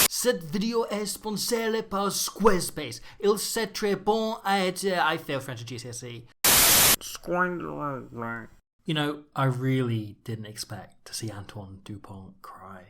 Cette vidéo est sponsorisée par Squarespace. Il c'est très bon à être... I failed French at GCSE. You know, I really didn't expect to see Antoine Dupont cry.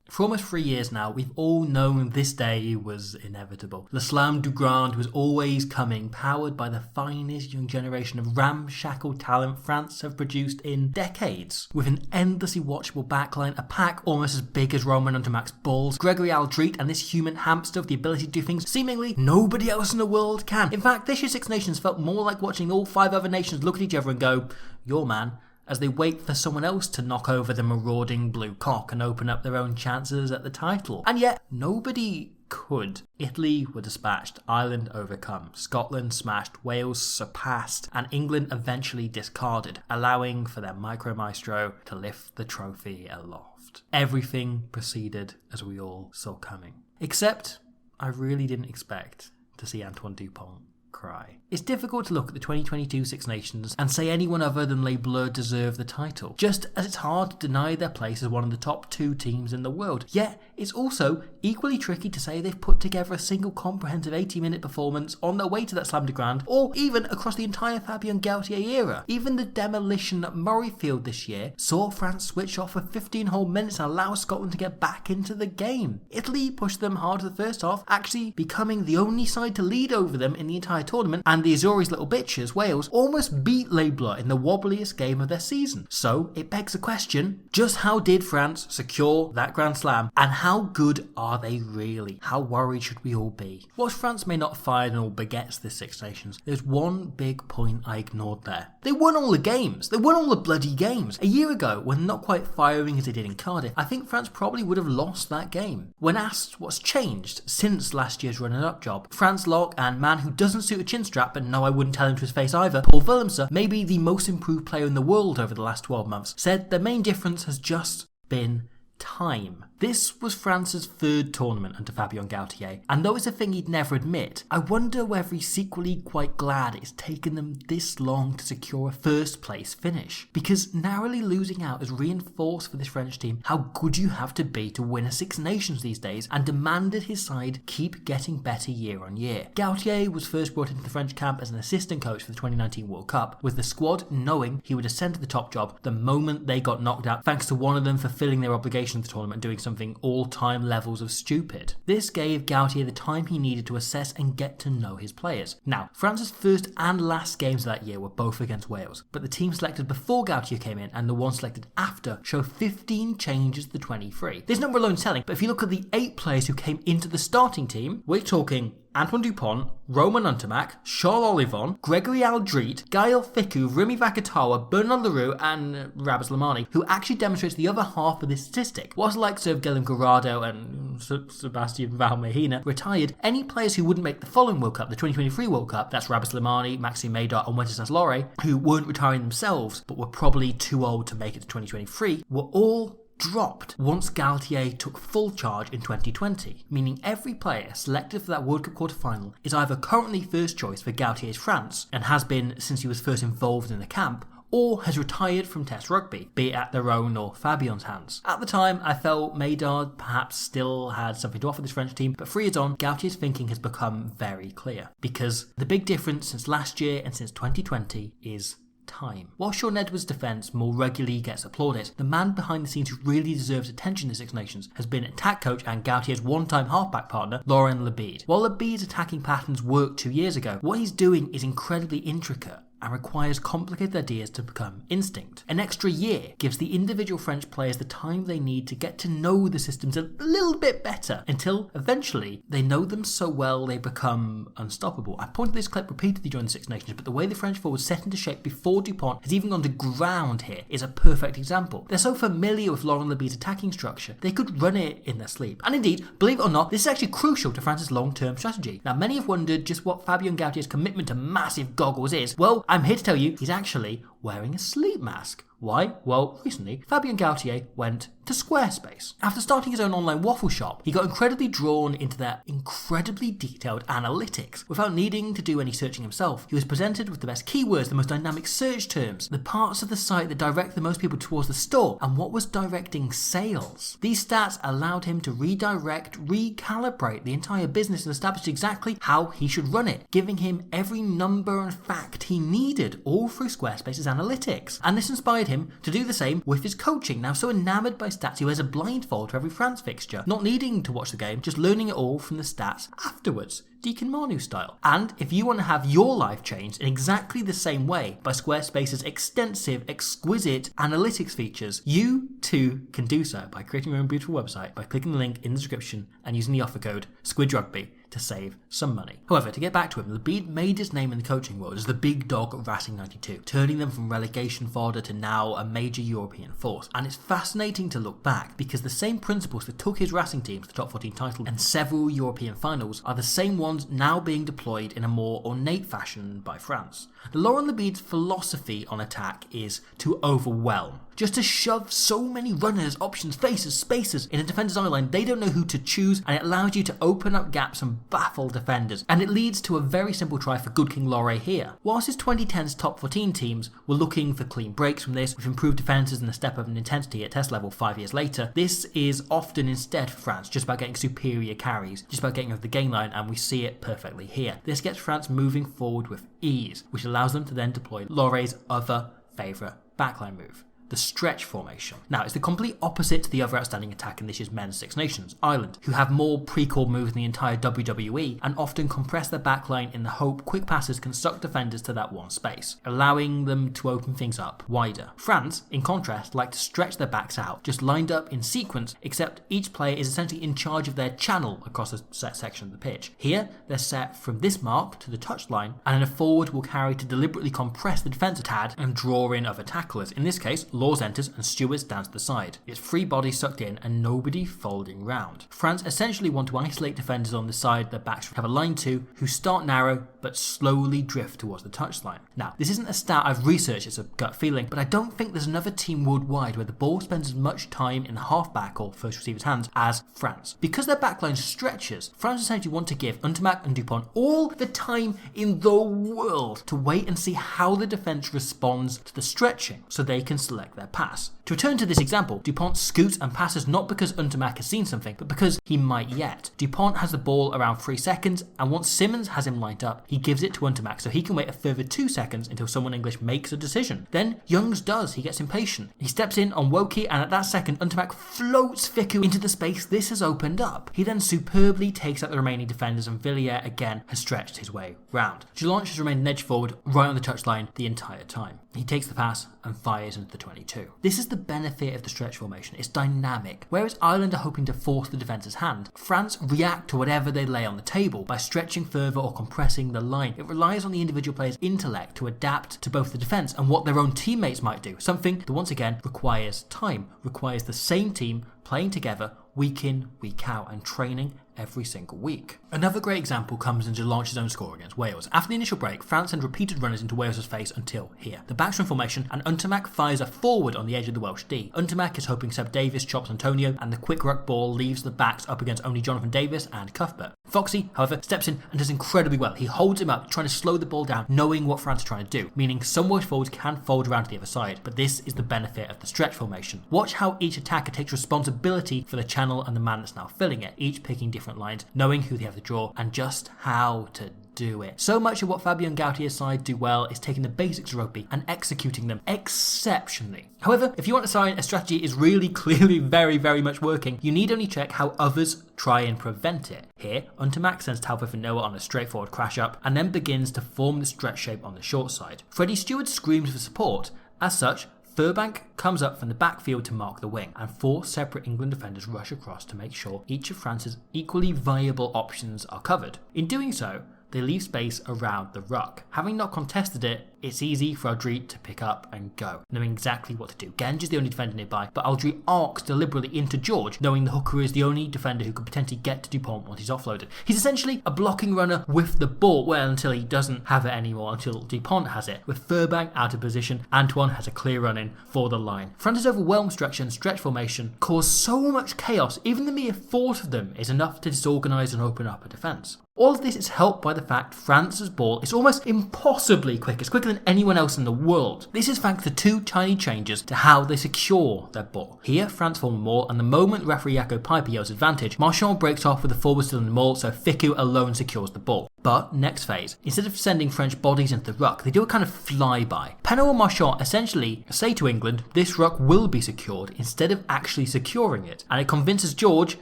For almost 3 years now, we've all known this day was inevitable. Le Slam du Grand was always coming, powered by the finest young generation of ramshackle talent France have produced in decades. With an endlessly watchable backline, a pack almost as big as Romain Ntamac's balls, Gregory Aldrit and this human hamster with the ability to do things seemingly nobody else in the world can. In fact, this year's Six Nations felt more like watching all 5 other nations look at each other and go, "Your man," as they wait for someone else to knock over the marauding blue cock and open up their own chances at the title. And yet, nobody could. Italy were dispatched, Ireland overcome, Scotland smashed, Wales surpassed, and England eventually discarded, allowing for their micro maestro to lift the trophy aloft. Everything proceeded as we all saw coming. Except, I really didn't expect to see Antoine Dupont cry. It's difficult to look at the 2022 Six Nations and say anyone other than Les Bleus deserved the title, just as it's hard to deny their place as one of the top 2 teams in the world. Yet, it's also equally tricky to say they've put together a single comprehensive 80-minute performance on their way to that Slam de Grand, or even across the entire Fabien Galthié era. Even the demolition at Murrayfield this year saw France switch off for 15 whole minutes and allow Scotland to get back into the game. Italy pushed them hard for the first half, actually becoming the only side to lead over them in the entire tournament, and the Azores little bitches, Wales, almost beat Les Bleus in the wobbliest game of their season. So it begs the question, just how did France secure that Grand Slam, and how good are they really? How worried should we all be? Whilst France may not fire and all begets this Six Nations, there's one big point I ignored there. They won all the games. They won all the bloody games. A year ago, when not quite firing as they did in Cardiff, I think France probably would have lost that game. When asked what's changed since last year's runner-up job, France lock and man who doesn't suit a chin strap, but no, I wouldn't tell him to his face either, Paul Willemse, maybe the most improved player in the world over the last 12 months, said the main difference has just been time. This was France's 3rd tournament under Fabien Galthié, and though it's a thing he'd never admit, I wonder whether he's secretly quite glad it's taken them this long to secure a first place finish. Because narrowly losing out has reinforced for this French team how good you have to be to win a Six Nations these days, and demanded his side keep getting better year on year. Galthié was first brought into the French camp as an assistant coach for the 2019 World Cup, with the squad knowing he would ascend to the top job the moment they got knocked out, thanks to one of them fulfilling their obligation of the tournament, doing something all-time levels of stupid. This gave Galthié the time he needed to assess and get to know his players. Now, France's first and last games of that year were both against Wales, but the team selected before Galthié came in and the one selected after show 15 changes to the 23. This number alone is telling, but if you look at the 8 players who came into the starting team, we're talking Antoine Dupont, Romain Ntamak, Charles Olivon, Gregory Aldrit, Gaël Fickou, Remy Vakatawa, Bernard Leroux and Rabas Lamani, who actually demonstrates the other half of this statistic. Whilst the likes of Guillaume Corrado and Sebastian Valmehina retired, any players who wouldn't make the following World Cup, the 2023 World Cup, that's Rabas Lamani, Maxime Maydar and Wenceslas Lauré, who weren't retiring themselves but were probably too old to make it to 2023, were all dropped once Galthié took full charge in 2020, meaning every player selected for that World Cup quarter-final is either currently first choice for Galthié's France, and has been since he was first involved in the camp, or has retired from Test rugby, be it at their own or Fabien's hands. At the time, I felt Maydar perhaps still had something to offer this French team, but 3 years on, Galthié's thinking has become very clear, because the big difference since last year and since 2020 is time. While Sean Edwards' defence more regularly gets applauded, the man behind the scenes who really deserves attention in the Six Nations has been attack coach and Galthier's one-time halfback partner, Laurent Labit. While Labit's attacking patterns worked 2 years ago, what he's doing is incredibly intricate and requires complicated ideas to become instinct. An extra year gives the individual French players the time they need to get to know the systems a little bit better, until eventually they know them so well they become unstoppable. I pointed this clip repeatedly during the Six Nations, but the way the French forwards set into shape before Dupont has even gone to ground here is a perfect example. They're so familiar with Laurent Labit's attacking structure, they could run it in their sleep. And indeed, believe it or not, this is actually crucial to France's long-term strategy. Now, many have wondered just what Fabien Galthier's commitment to massive goggles is. Well, I'm here to tell you he's actually wearing a sleep mask. Why? Well, recently, Fabien Galthié went to to Squarespace. After starting his own online waffle shop, he got incredibly drawn into their incredibly detailed analytics. Without needing to do any searching himself, he was presented with the best keywords, the most dynamic search terms, the parts of the site that direct the most people towards the store, and what was directing sales. These stats allowed him to recalibrate the entire business and establish exactly how he should run it, giving him every number and fact he needed, all through Squarespace's analytics. And this inspired him to do the same with his coaching. Now so enamored by stats, he wears a blindfold for every France fixture, not needing to watch the game, just learning it all from the stats afterwards. Deacon Manu style. And if you want to have your life changed in exactly the same way by Squarespace's extensive, exquisite analytics features, you too can do so by creating your own beautiful website by clicking the link in the description and using the offer code SquidRugby to save some money. However, to get back to him, Labit made his name in the coaching world as the big dog at Racing 92, turning them from relegation fodder to now a major European force. And it's fascinating to look back because the same principles that took his Racing team to the top 14 title and several European finals are the same ones now being deployed in a more ornate fashion by France. Laurent Labit's philosophy on attack is to overwhelm. Just to shove so many runners, options, faces, spaces in a defender's eye line, they don't know who to choose, and it allows you to open up gaps and baffle defenders. And it leads to a very simple try for Good King Laurent here. Whilst his 2010's top 14 teams were looking for clean breaks from this, with improved defences and a step up in intensity at test level 5 years later, this is often instead for France just about getting superior carries, just about getting over the gain line, and we see it perfectly here. This gets France moving forward with ease, which allows them to then deploy Laurent's other favourite backline move, the stretch formation. Now, it's the complete opposite to the other outstanding attack in this year's Men's Six Nations, Ireland, who have more pre-called moves than the entire WWE and often compress their backline in the hope quick passes can suck defenders to that one space, allowing them to open things up wider. France, in contrast, like to stretch their backs out, just lined up in sequence, except each player is essentially in charge of their channel across a set section of the pitch. Here, they're set from this mark to the touchline, and then a forward will carry to deliberately compress the defence a tad and draw in other tacklers. In this case, Laws enters and Stewards down to the side. It's free bodies sucked in and nobody folding round. France essentially want to isolate defenders on the side their backs have a line to, who start narrow but slowly drift towards the touchline. Now, this isn't a stat I've researched, it's a gut feeling, but I don't think there's another team worldwide where the ball spends as much time in the half-back or first receiver's hands as France. Because their backline stretches, France essentially want to give Untermac and Dupont all the time in the world to wait and see how the defence responds to the stretching so they can select their pass. To return to this example, Dupont scoots and passes not because Untermac has seen something, but because he might yet. Dupont has the ball around 3 seconds, and once Simmons has him lined up, he gives it to Untermac so he can wait a further 2 seconds until someone English makes a decision. Then Youngs does, he gets impatient. He steps in on Wokey, and at that second, Untermac floats Fickou into the space this has opened up. He then superbly takes out the remaining defenders, and Villiers again has stretched his way round. Delange has remained an edge forward right on the touchline the entire time. He takes the pass and fires into the 22. This is the benefit of the stretch formation. It's dynamic. Whereas Ireland are hoping to force the defence's hand, France react to whatever they lay on the table by stretching further or compressing the line. It relies on the individual player's intellect to adapt to both the defence and what their own teammates might do. Something that once again requires time, requires the same team playing together week in, week out, and training every single week. Another great example comes in Delange's own score against Wales. After the initial break, France send repeated runners into Wales' face until here. The backs are in formation, and Untermac fires a forward on the edge of the Welsh D. Untermac is hoping Seb Davis chops Antonio, and the quick ruck ball leaves the backs up against only Jonathan Davis and Cuthbert. Foxy, however, steps in and does incredibly well. He holds him up, trying to slow the ball down, knowing what France are trying to do, meaning some Welsh forwards can fold around to the other side, but this is the benefit of the stretch formation. Watch how each attacker takes responsibility for the channel and the man that's now filling it, each picking different lines, knowing who they have to draw, and just how to do it. So much of what Fabien and Galthie's side do well is taking the basics of rugby and executing them exceptionally. However, if you want a sign a strategy is really clearly very much working, you need only check how others try and prevent it. Here, Untermac sends Talbot for Noah on a straightforward crash up and then begins to form the stretch shape on the short side. Freddie Stewart screams for support. As such, Furbank comes up from the backfield to mark the wing, and 4 separate England defenders rush across to make sure each of France's equally viable options are covered. In doing so, they leave space around the ruck. Having not contested it, it's easy for Aldrit to pick up and go, knowing exactly what to do. Genge is the only defender nearby, but Aldrit arcs deliberately into George, knowing the hooker is the only defender who could potentially get to Dupont once he's offloaded. He's essentially a blocking runner with the ball, well, until he doesn't have it anymore, until Dupont has it. With Fabien out of position, Antoine has a clear run in for the line. France's overwhelmed structure and stretch formation cause so much chaos, even the mere thought of them is enough to disorganise and open up a defence. All of this is helped by the fact France's ball is almost impossibly quick. It's quicker than anyone else in the world. This is thanks to two tiny changes to how they secure their ball. Here, France form a maul, and the moment referee Jaco Piper yells advantage, Marchand breaks off with the forward still in the maul, so Ficou alone secures the ball. But, next phase, instead of sending French bodies into the ruck, they do a kind of flyby. Penaud and Marchand essentially say to England, this ruck will be secured, instead of actually securing it. And it convinces George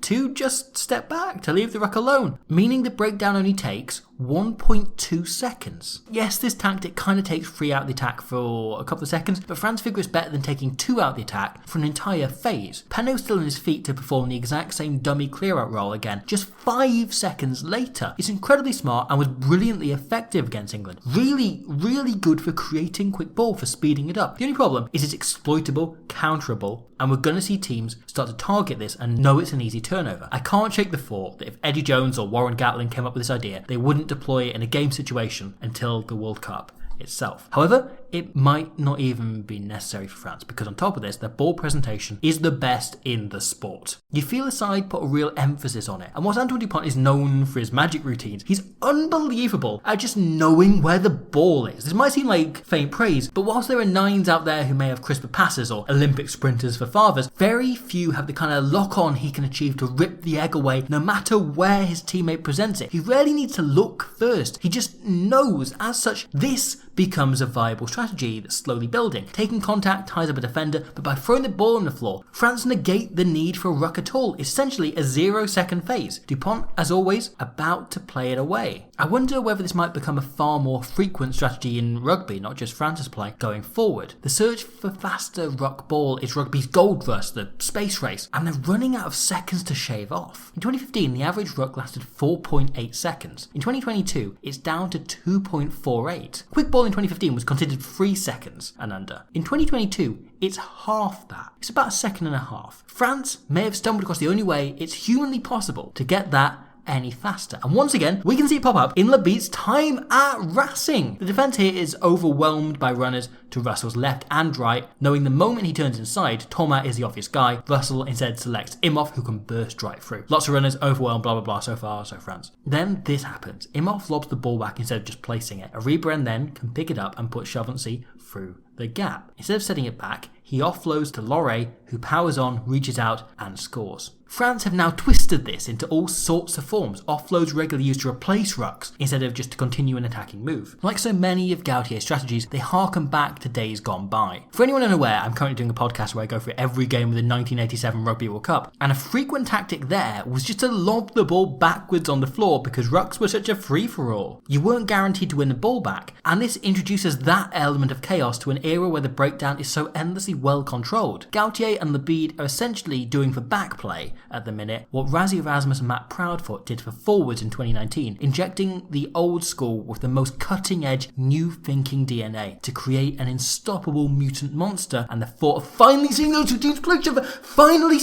to just step back, to leave the ruck alone, meaning the breakdown only takes 1.2 seconds. Yes, this tactic kind of takes 3 out of the attack for a couple of seconds, but France figure it's better than taking 2 out of the attack for an entire phase. Penaud still on his feet to perform the exact same dummy clear-out role again, just 5 seconds later. It's incredibly smart and was brilliantly effective against England. Really, really good for creating quick ball, for speeding it up. The only problem is it's exploitable, counterable, and we're going to see teams start to target this and know it's an easy turnover. I can't shake the thought that if Eddie Jones or Warren Gatland came up with this idea, they wouldn't deploy it in a game situation until the World Cup itself. However, it might not even be necessary for France, because on top of this, their ball presentation is the best in the sport. You feel the side put a real emphasis on it, and whilst Antoine Dupont is known for his magic routines, he's unbelievable at just knowing where the ball is. This might seem like faint praise, but whilst there are nines out there who may have crisper passes or Olympic sprinters for fathers, very few have the kind of lock-on he can achieve to rip the egg away no matter where his teammate presents it. He rarely needs to look first. He just knows. As such, this becomes a viable strategy that's slowly building. Taking contact ties up a defender, but by throwing the ball on the floor, France negate the need for a ruck at all. It's essentially a 0-second phase. Dupont, as always, about to play it away. I wonder whether this might become a far more frequent strategy in rugby, not just France's play, going forward. The search for faster ruck ball is rugby's gold rush, the space race, and they're running out of seconds to shave off. In 2015, the average ruck lasted 4.8 seconds. In 2022, it's down to 2.48. Quick ball in 2015 was considered 3 seconds and under. In 2022, it's half that. It's about 1.5 seconds. France may have stumbled across the only way it's humanly possible to get that any faster. And once again, we can see it pop up in Labit's time at Racing. The defence here is overwhelmed by runners to Russell's left and right, knowing the moment he turns inside, Thomas is the obvious guy. Russell instead selects Imhoff, who can burst right through. Lots of runners, overwhelmed, blah blah blah, so far, so France. Then this happens. Imhoff lobs the ball back instead of just placing it. Aribrand then can pick it up and put Chavancy through the gap. Instead of setting it back, he offloads to Laurent, who powers on, reaches out and scores. France have now twisted this into all sorts of forms. Offloads regularly used to replace rucks instead of just to continue an attacking move. Like so many of Galthie's strategies, they harken back to days gone by. For anyone unaware, I'm currently doing a podcast where I go through every game of the 1987 Rugby World Cup, and a frequent tactic there was just to lob the ball backwards on the floor because rucks were such a free-for-all. You weren't guaranteed to win the ball back, and this introduces that element of chaos to an era where the breakdown is so endlessly well controlled. Galthié and Labit are essentially doing for back play at the minute what Rassie Erasmus and Matt Proudfoot did for forwards in 2019, injecting the old school with the most cutting edge new thinking DNA to create an unstoppable mutant monster. And the thought of finally seeing those two teams play each other, finally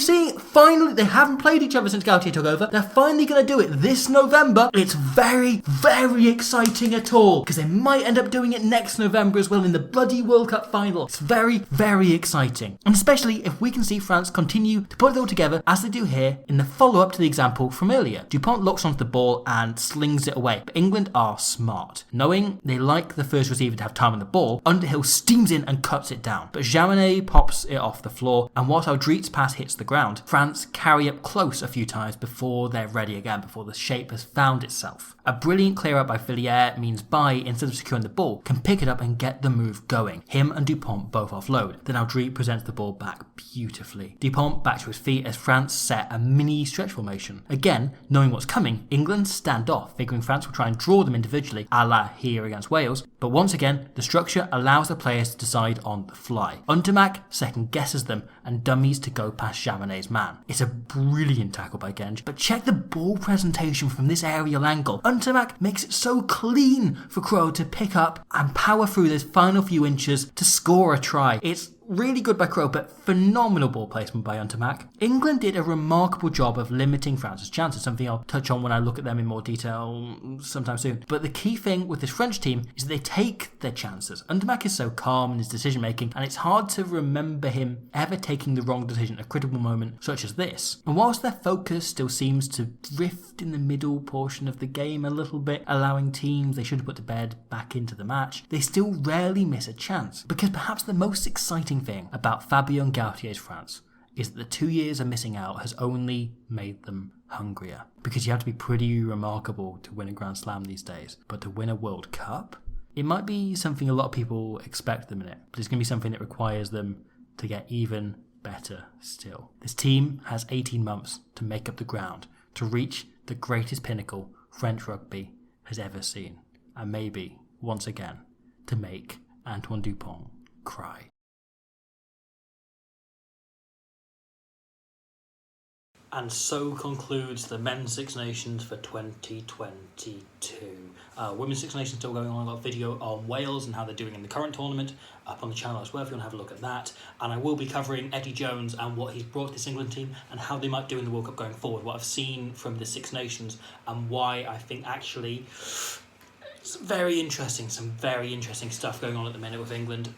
they haven't played each other since Galthié took over, they're finally going to do it this November. It's very, very exciting at all, because they might end up doing it next November as well in the bloody World Cup final. It's very, very exciting, and especially if we can see France continue to put it all together as they do here in the follow-up to the example from earlier. Dupont locks onto the ball and slings it away, but England are smart. Knowing they like the first receiver to have time on the ball, Underhill steams in and cuts it down, but Jaminet pops it off the floor, and whilst Aldrit's pass hits the ground, France carry up close a few times before they're ready again, before the shape has found itself. A brilliant clear up by Villiers means Bai, instead of securing the ball, can pick it up and get the move going. Him and Dupont both offload. Then Baudry presents the ball back beautifully. Dupont back to his feet as France set a mini stretch formation. Again, knowing what's coming, England stand off, figuring France will try and draw them individually, a la here against Wales. But once again, the structure allows the players to decide on the fly. Untermack second guesses them and dummies to go past Chavanet's man. It's a brilliant tackle by Genge, but check the ball presentation from this aerial angle. Untermack makes it so clean for Crow to pick up and power through those final few inches to score a try. It's really good by Crow, but phenomenal ball placement by Untermack. England did a remarkable job of limiting France's chances, something I'll touch on when I look at them in more detail sometime soon. But the key thing with this French team is that they take their chances. Untermack is so calm in his decision making, and it's hard to remember him ever taking the wrong decision at a critical moment such as this. And whilst their focus still seems to drift in the middle portion of the game a little bit, allowing teams they should have put to bed back into the match, they still rarely miss a chance. Because perhaps the most exciting thing about Fabien and Galthie's France is that the 2 years of missing out has only made them hungrier. Because you have to be pretty remarkable to win a Grand Slam these days, but to win a World Cup, it might be something a lot of people expect them in it, but it's going to be something that requires them to get even better still. This team has 18 months to make up the ground to reach the greatest pinnacle French rugby has ever seen, and maybe, once again, to make Antoine Dupont cry. And so concludes the Men's Six Nations for 2022. Women's Six Nations still going on. I've got a video on Wales and how they're doing in the current tournament up on the channel as well if you want to have a look at that. And I will be covering Eddie Jones and what he's brought to this England team and how they might do in the World Cup going forward, what I've seen from the Six Nations and why I think actually it's very interesting, some very interesting stuff going on at the minute with England.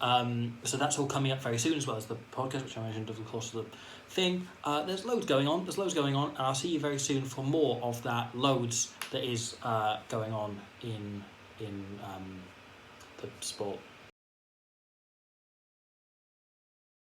So that's all coming up very soon, as well as the podcast, which I mentioned over the course of the thing. There's loads going on, and I'll see you very soon for more of that loads that is going on in the sport.